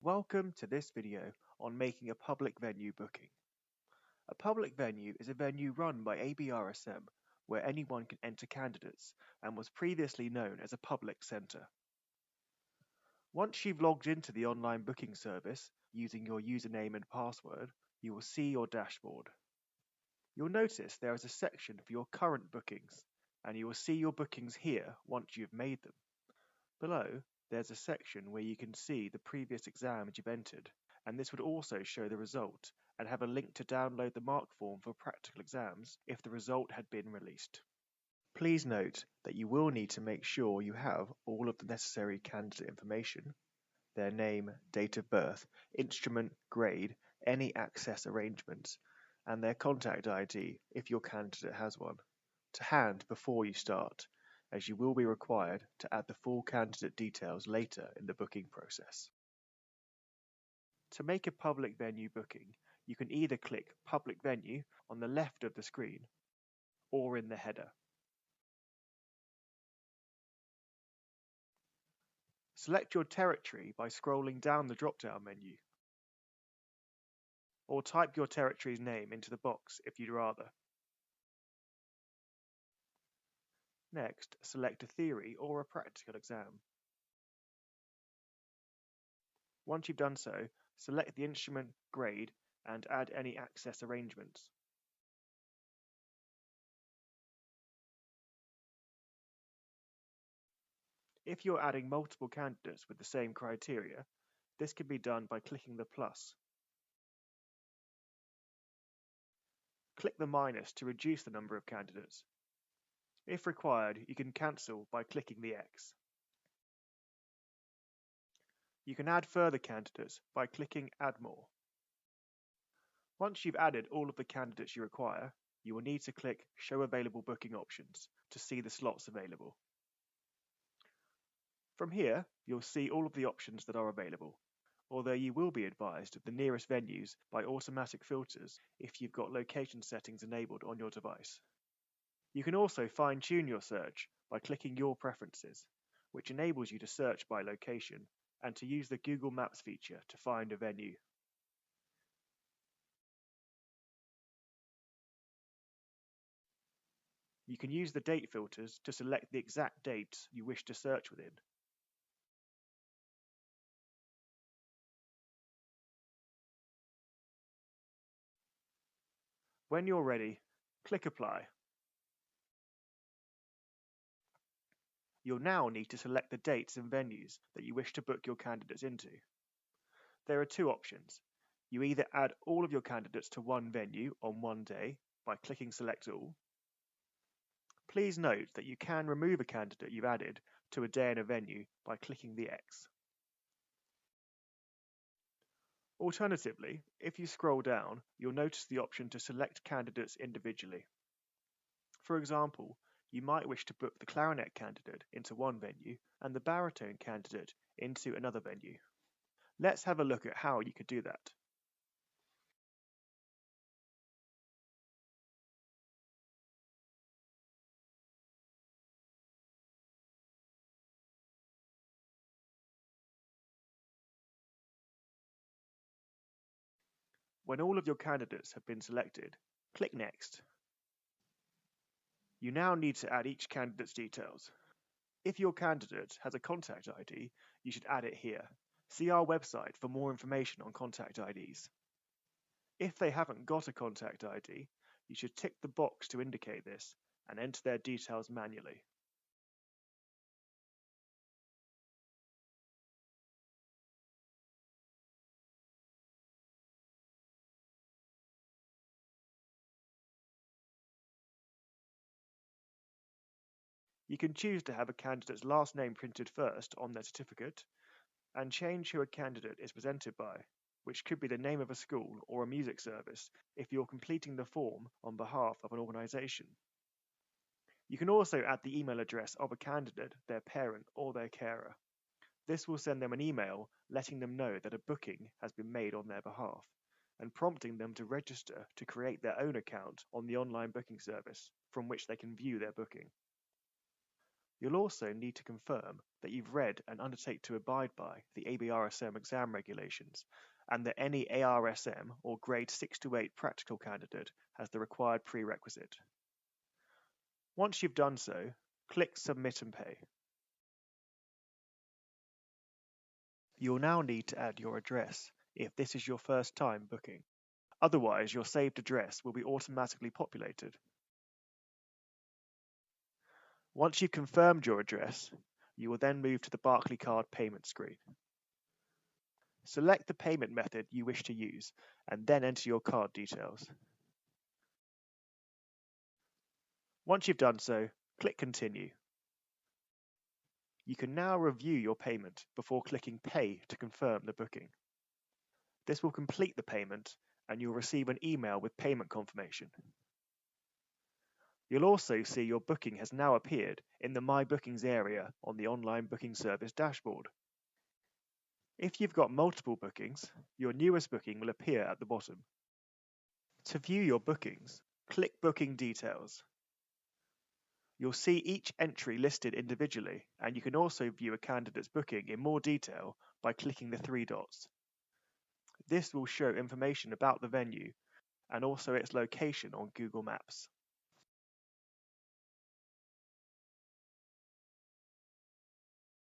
Welcome to this video on making a public venue booking. A public venue is a venue run by ABRSM where anyone can enter candidates and was previously known as a public centre. Once you've logged into the online booking service using your username and password, you will see your dashboard. You'll notice there is a section for your current bookings, and you will see your bookings here once you've made them. Below, there's a section where you can see the previous exams you've entered, and this would also show the result and have a link to download the mark form for practical exams if the result had been released. Please note that you will need to make sure you have all of the necessary candidate information, their name, date of birth, instrument, grade, any access arrangements, and their contact ID if your candidate has one, to hand before you start, as you will be required to add the full candidate details later in the booking process. To make a public venue booking, you can either click Public Venue on the left of the screen or in the header. Select your territory by scrolling down the drop-down menu, or type your territory's name into the box if you'd rather. Next, select a theory or a practical exam. Once you've done so, select the instrument, grade, and add any access arrangements. If you're adding multiple candidates with the same criteria, this can be done by clicking the plus. Click the minus to reduce the number of candidates. If required, you can cancel by clicking the X. You can add further candidates by clicking Add More. Once you've added all of the candidates you require, you will need to click Show Available Booking Options to see the slots available. From here, you'll see all of the options that are available, although you will be advised of the nearest venues by automatic filters if you've got location settings enabled on your device. You can also fine-tune your search by clicking Your Preferences, which enables you to search by location and to use the Google Maps feature to find a venue. You can use the date filters to select the exact dates you wish to search within. When you're ready, click Apply. You'll now need to select the dates and venues that you wish to book your candidates into. There are two options. You either add all of your candidates to one venue on one day by clicking Select All. Please note that you can remove a candidate you've added to a day and a venue by clicking the X. Alternatively, if you scroll down, you'll notice the option to select candidates individually. For example, you might wish to book the clarinet candidate into one venue and the baritone candidate into another venue. Let's have a look at how you could do that. When all of your candidates have been selected, click Next. You now need to add each candidate's details. If your candidate has a contact ID, you should add it here. See our website for more information on contact IDs. If they haven't got a contact ID, you should tick the box to indicate this and enter their details manually. You can choose to have a candidate's last name printed first on their certificate and change who a candidate is presented by, which could be the name of a school or a music service if you're completing the form on behalf of an organisation. You can also add the email address of a candidate, their parent or their carer. This will send them an email letting them know that a booking has been made on their behalf and prompting them to register to create their own account on the online booking service from which they can view their booking. You'll also need to confirm that you've read and undertake to abide by the ABRSM exam regulations and that any ARSM or grade 6 to 8 practical candidate has the required prerequisite. Once you've done so, click Submit and Pay. You'll now need to add your address if this is your first time booking. Otherwise, your saved address will be automatically populated. Once you've confirmed your address, you will then move to the Barclaycard payment screen. Select the payment method you wish to use and then enter your card details. Once you've done so, click Continue. You can now review your payment before clicking Pay to confirm the booking. This will complete the payment and you'll receive an email with payment confirmation. You'll also see your booking has now appeared in the My Bookings area on the online booking service dashboard. If you've got multiple bookings, your newest booking will appear at the bottom. To view your bookings, click Booking Details. You'll see each entry listed individually, and you can also view a candidate's booking in more detail by clicking the three dots. This will show information about the venue and also its location on Google Maps.